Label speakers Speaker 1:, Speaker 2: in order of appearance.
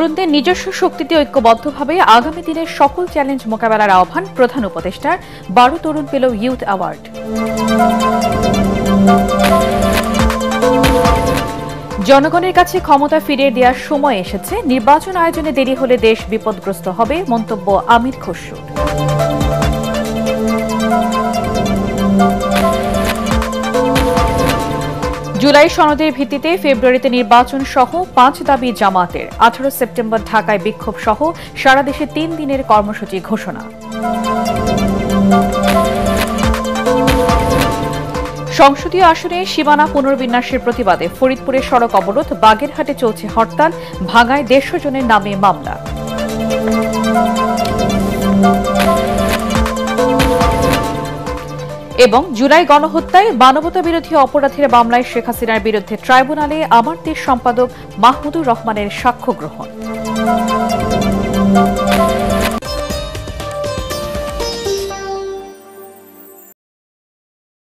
Speaker 1: তরুণদের নিজস্ব শক্তিতে ঐক্যবদ্ধভাবে আগামী দিনের সকল চ্যালেঞ্জ মোকাবেলার আহ্বান প্রধান উপদেষ্টার। 12 তরুণ পেল ইউথ অ্যাওয়ার্ড। জনগণের কাছে ক্ষমতা ফিরিয়ে দেওয়ার সময় এসেছে, নির্বাচন আয়োজনে দেরি হলে দেশ বিপদগ্রস্ত হবে, মন্তব্য আমির খসরুর। জুলাই সনদের ভিত্তিতে ফেব্রুয়ারিতে নির্বাচন সহ 5 দাবি জামাতের। 18 সেপ্টেম্বর ঢাকায় বিক্ষোভ সহ সারা দেশে 3 দিনের কর্মসূচি ঘোষণা। সংসদীয় আসনে সীমানা পুনর্বিন্যাসের প্রতিবাদে ফরিদপুরে সড়ক অবরোধ, বাগেরহাটে চলছে হরতাল, ভাঙায় 150 জনের নামে মামলা। এবং জুলাই গণহত্যায় মানবতা বিরোধী অপরাধের মামলায় শেখ হাসিনার বিরুদ্ধে ট্রাইব্যুনালে আমার দেশ সম্পাদক মাহমুদুর রহমানের সাক্ষ্য গ্রহণ।